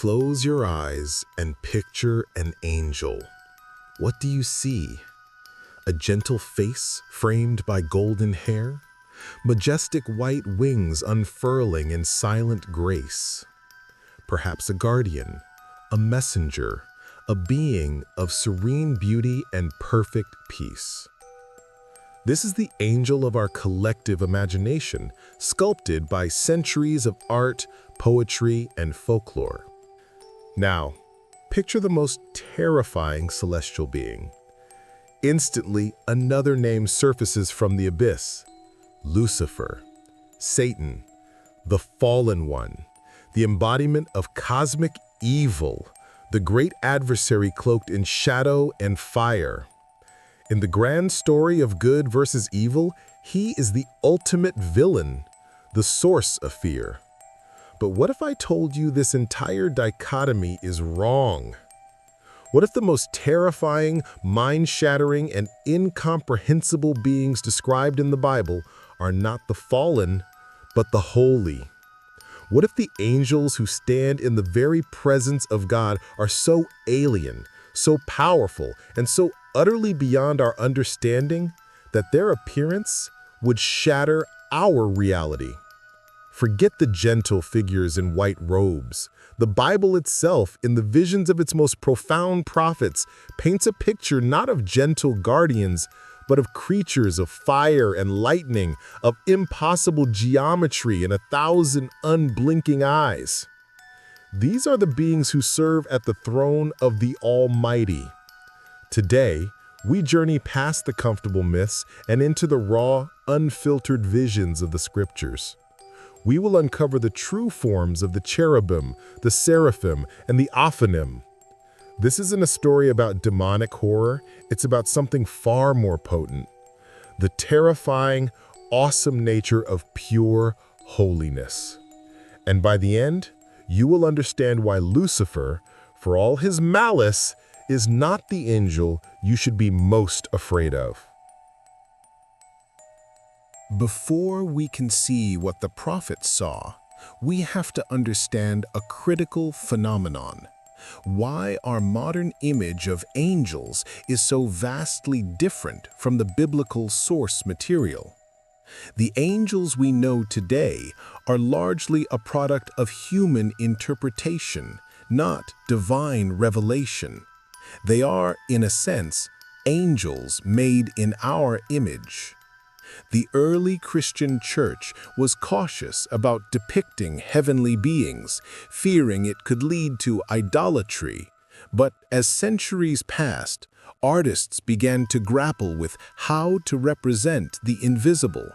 Close your eyes and picture an angel. What do you see? A gentle face framed by golden hair? Majestic white wings unfurling in silent grace? Perhaps a guardian, a messenger, a being of serene beauty and perfect peace. This is the angel of our collective imagination, sculpted by centuries of art, poetry, and folklore. Now, picture the most terrifying celestial being. Instantly, another name surfaces from the abyss: Lucifer, Satan, the fallen one, the embodiment of cosmic evil, the great adversary cloaked in shadow and fire. In the grand story of good versus evil, he is the ultimate villain, the source of fear. But what if I told you this entire dichotomy is wrong? What if the most terrifying, mind-shattering, and incomprehensible beings described in the Bible are not the fallen, but the holy? What if the angels who stand in the very presence of God are so alien, so powerful, and so utterly beyond our understanding that their appearance would shatter our reality? Forget the gentle figures in white robes. The Bible itself, in the visions of its most profound prophets, paints a picture not of gentle guardians, but of creatures of fire and lightning, of impossible geometry and 1,000 unblinking eyes. These are the beings who serve at the throne of the Almighty. Today, we journey past the comfortable myths and into the raw, unfiltered visions of the Scriptures. We will uncover the true forms of the Cherubim, the Seraphim, and the Ophanim. This isn't a story about demonic horror, it's about something far more potent: the terrifying, awesome nature of pure holiness. And by the end, you will understand why Lucifer, for all his malice, is not the angel you should be most afraid of. Before we can see what the prophets saw, we have to understand a critical phenomenon: why our modern image of angels is so vastly different from the biblical source material. The angels we know today are largely a product of human interpretation, not divine revelation. They are, in a sense, angels made in our image. The early Christian church was cautious about depicting heavenly beings, fearing it could lead to idolatry. But as centuries passed, artists began to grapple with how to represent the invisible.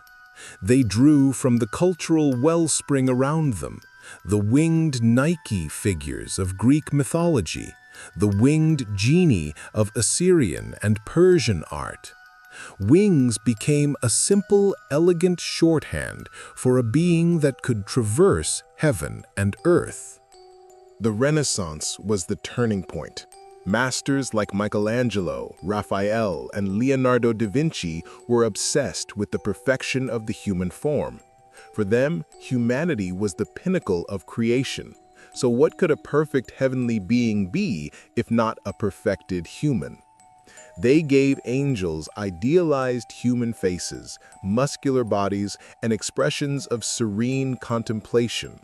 They drew from the cultural wellspring around them: the winged Nike figures of Greek mythology, the winged genie of Assyrian and Persian art. Wings became a simple, elegant shorthand for a being that could traverse heaven and earth. The Renaissance was the turning point. Masters like Michelangelo, Raphael, and Leonardo da Vinci were obsessed with the perfection of the human form. For them, humanity was the pinnacle of creation. So what could a perfect heavenly being be if not a perfected human? They gave angels idealized human faces, muscular bodies, and expressions of serene contemplation.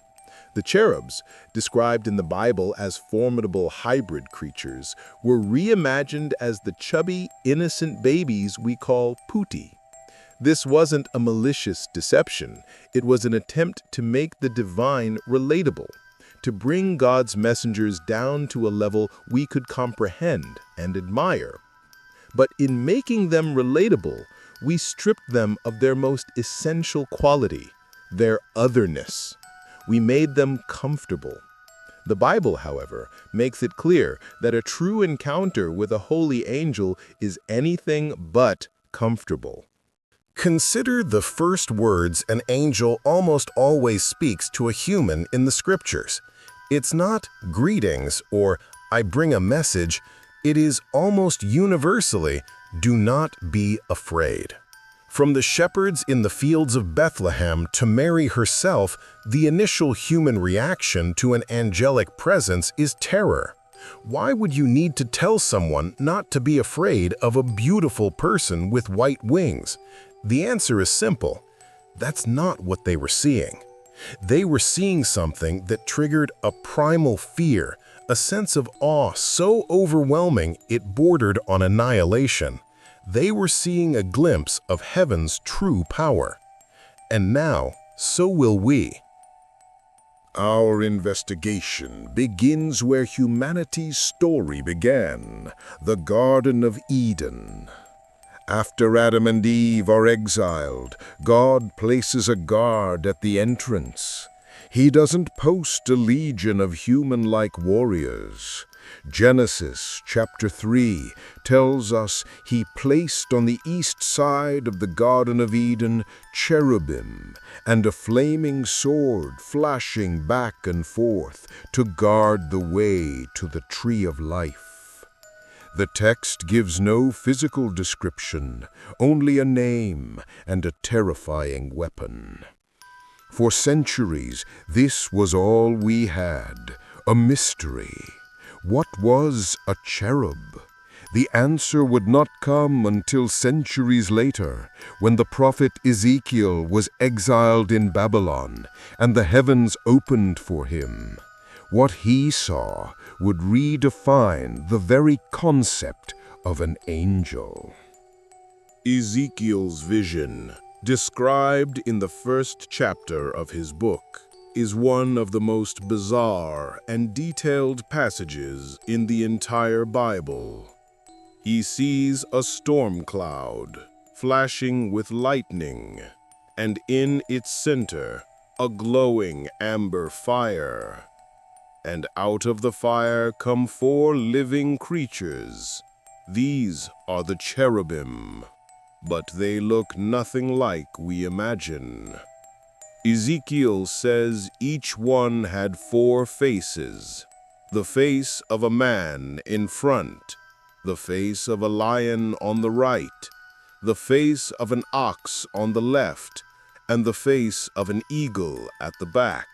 The cherubs, described in the Bible as formidable hybrid creatures, were reimagined as the chubby, innocent babies we call putti. This wasn't a malicious deception. It was an attempt to make the divine relatable, to bring God's messengers down to a level we could comprehend and admire. But in making them relatable, we stripped them of their most essential quality, their otherness. We made them comfortable. The Bible, however, makes it clear that a true encounter with a holy angel is anything but comfortable. Consider the first words an angel almost always speaks to a human in the Scriptures. It's not greetings or I bring a message. It is almost universally, do not be afraid. From the shepherds in the fields of Bethlehem to Mary herself, the initial human reaction to an angelic presence is terror. Why would you need to tell someone not to be afraid of a beautiful person with white wings? The answer is simple. That's not what they were seeing. They were seeing something that triggered a primal fear, a sense of awe so overwhelming it bordered on annihilation. They were seeing a glimpse of heaven's true power. And now, so will we. Our investigation begins where humanity's story began, the Garden of Eden. After Adam and Eve are exiled, God places a guard at the entrance. He doesn't post a legion of human-like warriors. Genesis chapter 3 tells us he placed on the east side of the Garden of Eden cherubim and a flaming sword flashing back and forth to guard the way to the tree of life. The text gives no physical description, only a name and a terrifying weapon. For centuries, this was all we had, a mystery. What was a cherub? The answer would not come until centuries later, when the prophet Ezekiel was exiled in Babylon and the heavens opened for him. What he saw would redefine the very concept of an angel. Ezekiel's vision, described in the first chapter of his book, is one of the most bizarre and detailed passages in the entire Bible. He sees a storm cloud flashing with lightning, and in its center, a glowing amber fire. And out of the fire come 4 living creatures. These are the cherubim, but they look nothing like we imagine. Ezekiel says each one had 4 faces: the face of a man in front, the face of a lion on the right, the face of an ox on the left, and the face of an eagle at the back.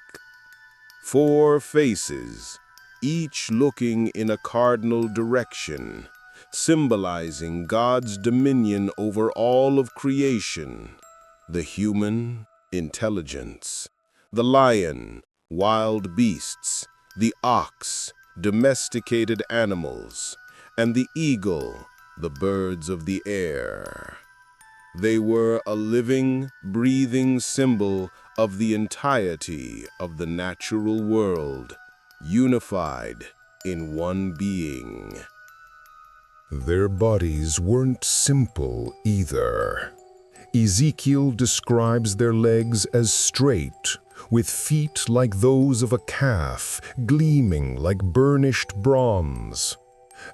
4 faces, each looking in a cardinal direction, symbolizing God's dominion over all of creation: the human, intelligence; the lion, wild beasts; the ox, domesticated animals; and the eagle, the birds of the air. They were a living, breathing symbol of the entirety of the natural world, unified in one being. Their bodies weren't simple either. Ezekiel describes their legs as straight, with feet like those of a calf, gleaming like burnished bronze.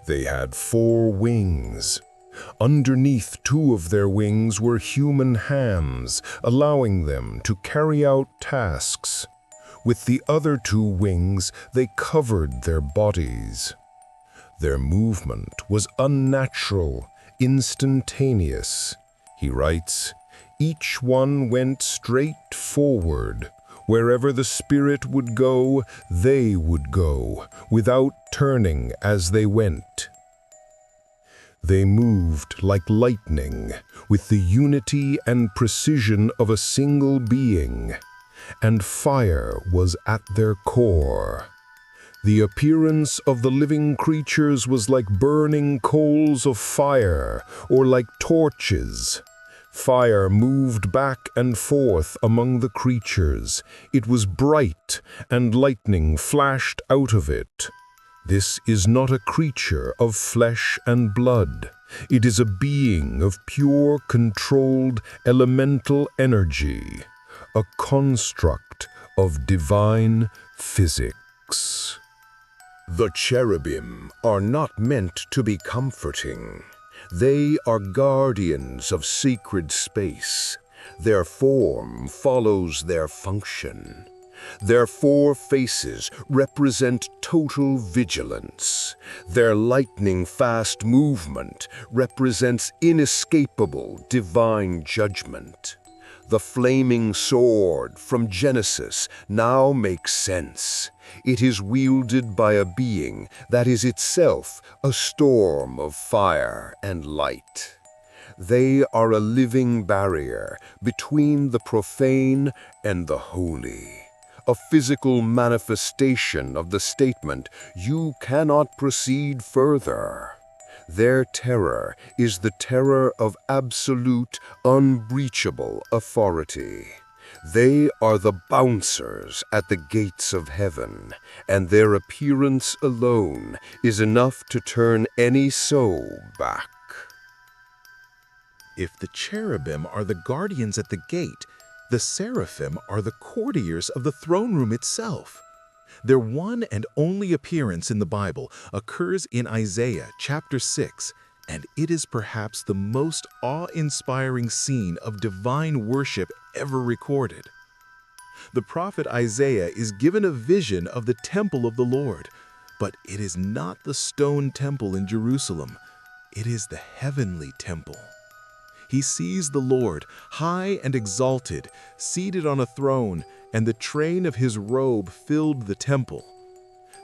They had 4 wings. Underneath 2 of their wings were human hands, allowing them to carry out tasks. With the other 2 wings, they covered their bodies. Their movement was unnatural, instantaneous. He writes, each one went straight forward. Wherever the Spirit would go, they would go, without turning as they went. They moved like lightning, with the unity and precision of a single being, and fire was at their core. The appearance of the living creatures was like burning coals of fire, or like torches. Fire moved back and forth among the creatures. It was bright, and lightning flashed out of it. This is not a creature of flesh and blood. It is a being of pure, controlled, elemental energy, a construct of divine physics. The cherubim are not meant to be comforting. They are guardians of sacred space. Their form follows their function. Their 4 faces represent total vigilance. Their lightning-fast movement represents inescapable divine judgment. The flaming sword from Genesis now makes sense. It is wielded by a being that is itself a storm of fire and light. They are a living barrier between the profane and the holy, a physical manifestation of the statement, "You cannot proceed further." Their terror is the terror of absolute, unbreachable authority. They are the bouncers at the gates of heaven, and their appearance alone is enough to turn any soul back. If the cherubim are the guardians at the gate, the seraphim are the courtiers of the throne room itself. Their one and only appearance in the Bible occurs in Isaiah chapter 6, and it is perhaps the most awe-inspiring scene of divine worship ever recorded. The prophet Isaiah is given a vision of the temple of the Lord, but it is not the stone temple in Jerusalem. It is the heavenly temple. He sees the Lord, high and exalted, seated on a throne, and the train of his robe filled the temple.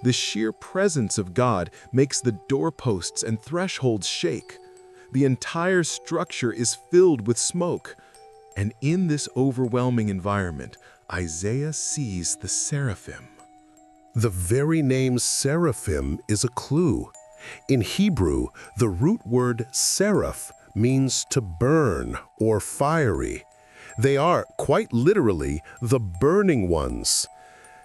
The sheer presence of God makes the doorposts and thresholds shake. The entire structure is filled with smoke. And in this overwhelming environment, Isaiah sees the seraphim. The very name seraphim is a clue. In Hebrew, the root word seraph means to burn or fiery. They are, quite literally, the burning ones.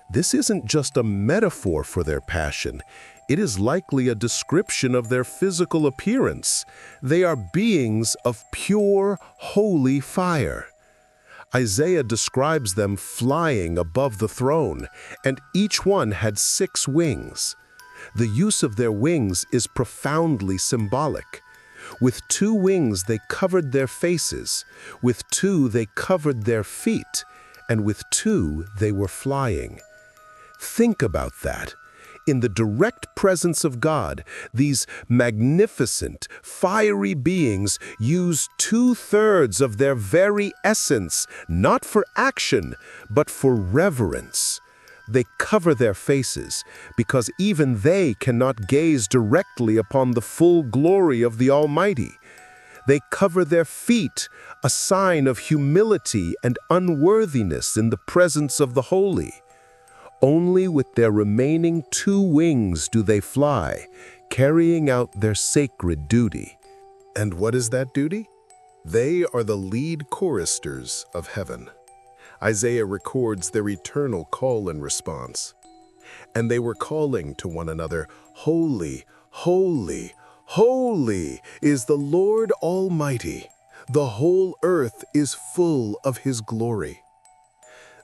This isn't just a metaphor for their passion. It is likely a description of their physical appearance. They are beings of pure, holy fire. Isaiah describes them flying above the throne, and each one had 6 wings. The use of their wings is profoundly symbolic. With 2 wings they covered their faces, with 2 they covered their feet, and with 2 they were flying. Think about that. In the direct presence of God, these magnificent, fiery beings use 2/3 of their very essence, not for action, but for reverence. They cover their faces, because even they cannot gaze directly upon the full glory of the Almighty. They cover their feet, a sign of humility and unworthiness in the presence of the holy. Only with their remaining 2 wings do they fly, carrying out their sacred duty. And what is that duty? They are the lead choristers of heaven. Isaiah records their eternal call and response. And they were calling to one another, "Holy, holy, holy is the Lord Almighty. The whole earth is full of His glory."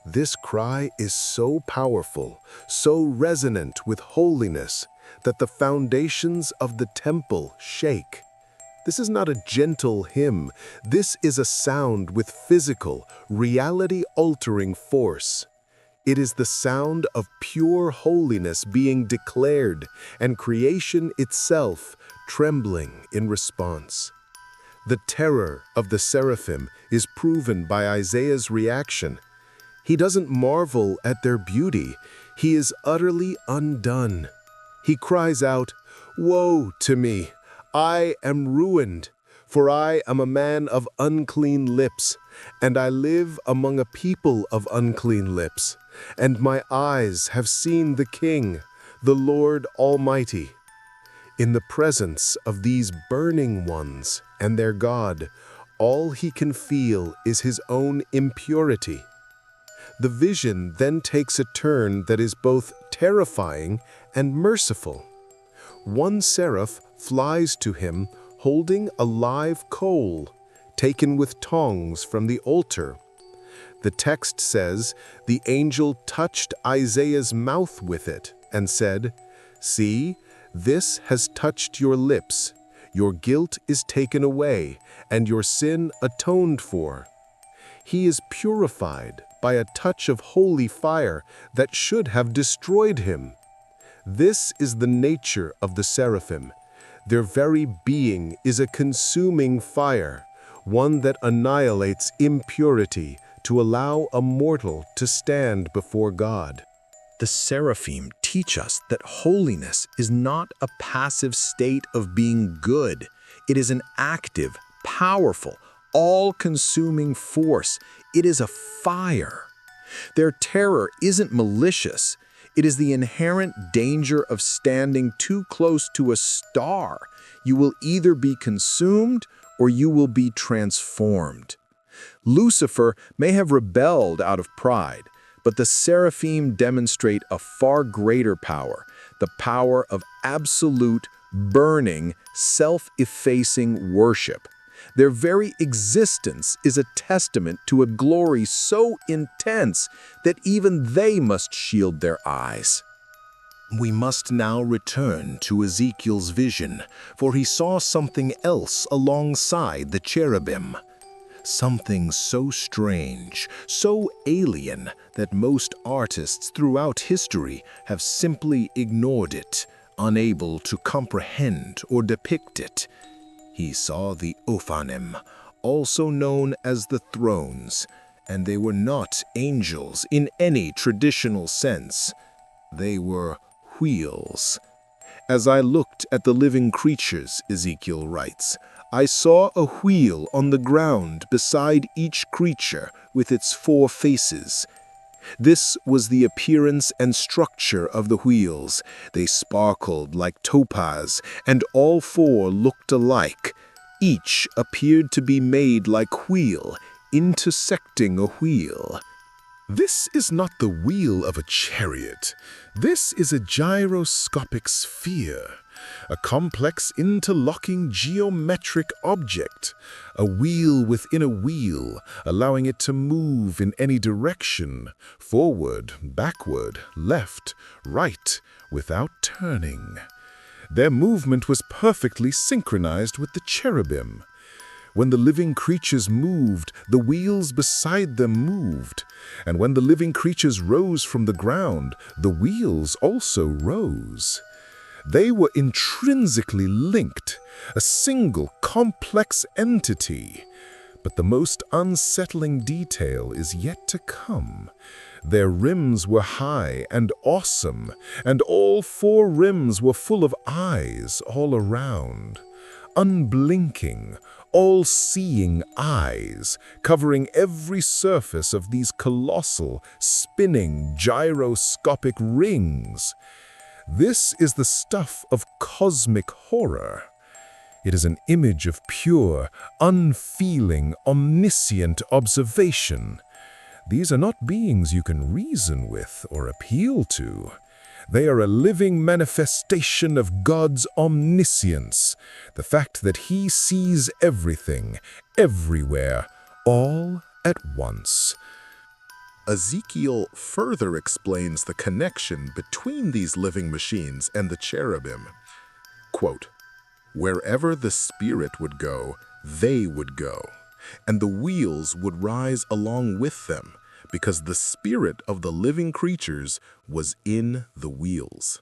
This cry is so powerful, so resonant with holiness, that the foundations of the temple shake. This is not a gentle hymn. This is a sound with physical, reality-altering force. It is the sound of pure holiness being declared, and creation itself trembling in response. The terror of the seraphim is proven by Isaiah's reaction. He doesn't marvel at their beauty. He is utterly undone. He cries out, "Woe to me! I am ruined, for I am a man of unclean lips, and I live among a people of unclean lips, and my eyes have seen the King, the Lord Almighty." In the presence of these burning ones and their God, all he can feel is his own impurity. The vision then takes a turn that is both terrifying and merciful. One seraph flies to him holding a live coal, taken with tongs from the altar. The text says, "The angel touched Isaiah's mouth with it and said, 'See, this has touched your lips. Your guilt is taken away, and your sin atoned for.' He is purified by a touch of holy fire that should have destroyed him. This is the nature of the seraphim. Their very being is a consuming fire, one that annihilates impurity to allow a mortal to stand before God. The seraphim teach us that holiness is not a passive state of being good. It is an active, powerful, all-consuming force. It is a fire. Their terror isn't malicious. It is the inherent danger of standing too close to a star. You will either be consumed or you will be transformed. Lucifer may have rebelled out of pride, but the seraphim demonstrate a far greater power, the power of absolute, burning, self-effacing worship. Their very existence is a testament to a glory so intense that even they must shield their eyes. We must now return to Ezekiel's vision, for he saw something else alongside the cherubim. Something so strange, so alien, that most artists throughout history have simply ignored it, unable to comprehend or depict it. He saw the Ophanim, also known as the thrones, and they were not angels in any traditional sense. They were wheels. As I looked at the living creatures, Ezekiel writes, I saw a wheel on the ground beside each creature with its 4 faces. This was the appearance and structure of the wheels. They sparkled like topaz, and all 4 looked alike. Each appeared to be made like wheel, intersecting a wheel. This is not the wheel of a chariot. This is a gyroscopic sphere, a complex interlocking geometric object, a wheel within a wheel, allowing it to move in any direction, forward, backward, left, right, without turning. Their movement was perfectly synchronized with the cherubim. When the living creatures moved, the wheels beside them moved. And when the living creatures rose from the ground, the wheels also rose. They were intrinsically linked, a single complex entity. But the most unsettling detail is yet to come. Their rims were high and awesome, and all 4 rims were full of eyes all around. Unblinking, all-seeing eyes, covering every surface of these colossal, spinning, gyroscopic rings. This is the stuff of cosmic horror. It is an image of pure, unfeeling, omniscient observation. These are not beings you can reason with or appeal to. They are a living manifestation of God's omniscience, the fact that He sees everything, everywhere, all at once. Ezekiel further explains the connection between these living machines and the cherubim. Quote, "Wherever the Spirit would go, they would go, and the wheels would rise along with them, because the spirit of the living creatures was in the wheels."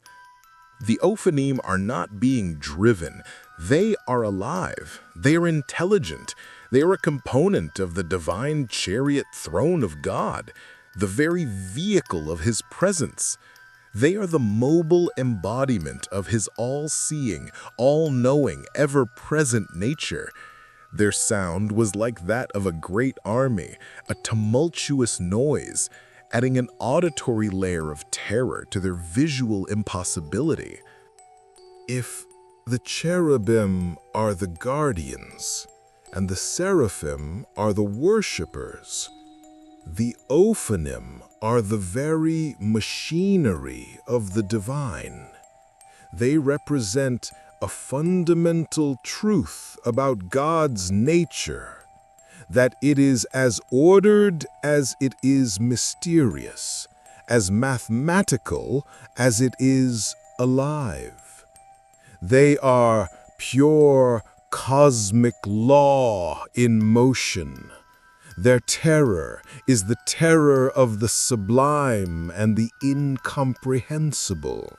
The Ophanim are not being driven. They are alive. They are intelligent. They are a component of the divine chariot throne of God, the very vehicle of His presence. They are the mobile embodiment of His all-seeing, all-knowing, ever-present nature. Their sound was like that of a great army, a tumultuous noise, adding an auditory layer of terror to their visual impossibility. If the cherubim are the guardians, and the seraphim are the worshippers, the Ophanim are the very machinery of the divine. They represent a fundamental truth about God's nature, that it is as ordered as it is mysterious, as mathematical as it is alive. They are pure cosmic law in motion. Their terror is the terror of the sublime and the incomprehensible.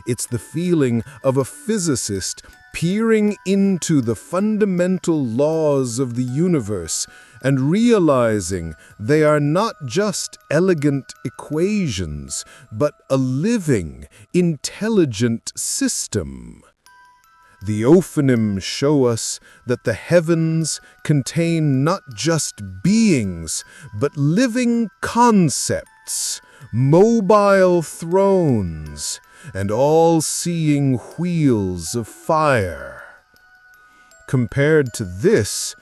It's the feeling of a physicist peering into the fundamental laws of the universe and realizing they are not just elegant equations, but a living, intelligent system. The Ophanim show us that the heavens contain not just beings, but living concepts, mobile thrones, and all-seeing wheels of fire. Compared to this,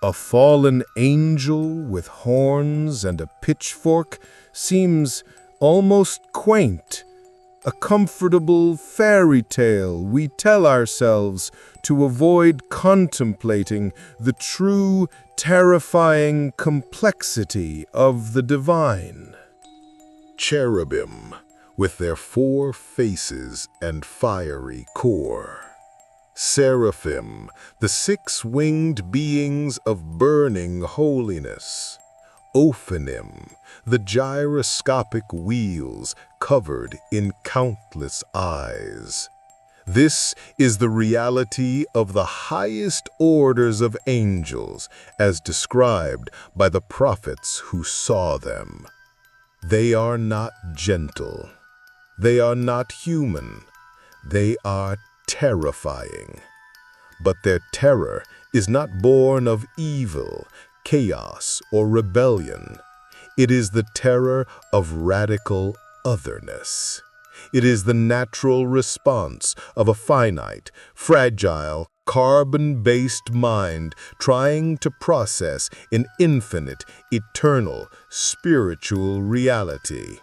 a fallen angel with horns and a pitchfork seems almost quaint, a comfortable fairy tale we tell ourselves to avoid contemplating the true, terrifying complexity of the divine. Cherubim, with their 4 faces and fiery core. Seraphim, the 6-winged beings of burning holiness. Ophanim, the gyroscopic wheels covered in countless eyes. This is the reality of the highest orders of angels, as described by the prophets who saw them. They are not gentle. They are not human. They are terrifying. But their terror is not born of evil, chaos, or rebellion. It is the terror of radical otherness. It is the natural response of a finite, fragile, carbon-based mind trying to process an infinite, eternal, spiritual reality.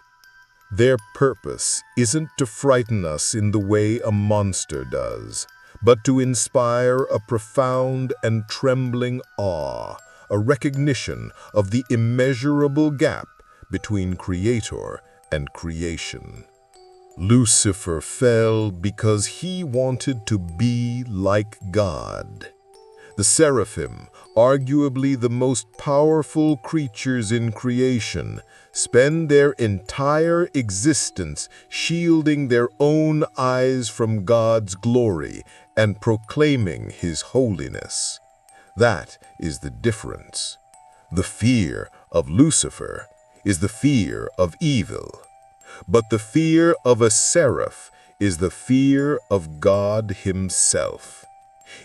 Their purpose isn't to frighten us in the way a monster does, but to inspire a profound and trembling awe, a recognition of the immeasurable gap between Creator and creation. Lucifer fell because he wanted to be like God. The Seraphim, arguably the most powerful creatures in creation, spend their entire existence shielding their own eyes from God's glory and proclaiming His holiness. That is the difference. The fear of Lucifer is the fear of evil, but the fear of a seraph is the fear of God Himself.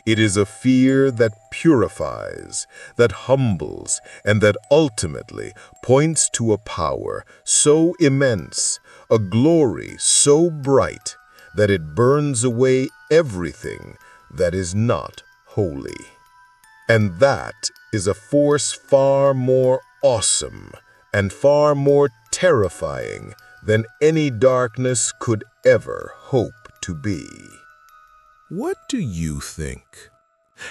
It is a fear that purifies, that humbles, and that ultimately points to a power so immense, a glory so bright, that it burns away everything that is not holy. And that is a force far more awesome and far more terrifying than any darkness could ever hope to be. What do you think?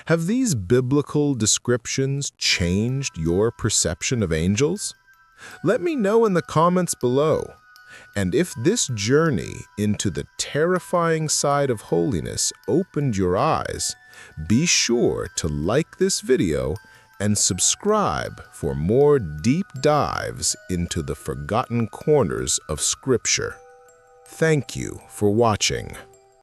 Have these biblical descriptions changed your perception of angels? Let me know in the comments below. And if this journey into the terrifying side of holiness opened your eyes, be sure to like this video and subscribe for more deep dives into the forgotten corners of Scripture. Thank you for watching.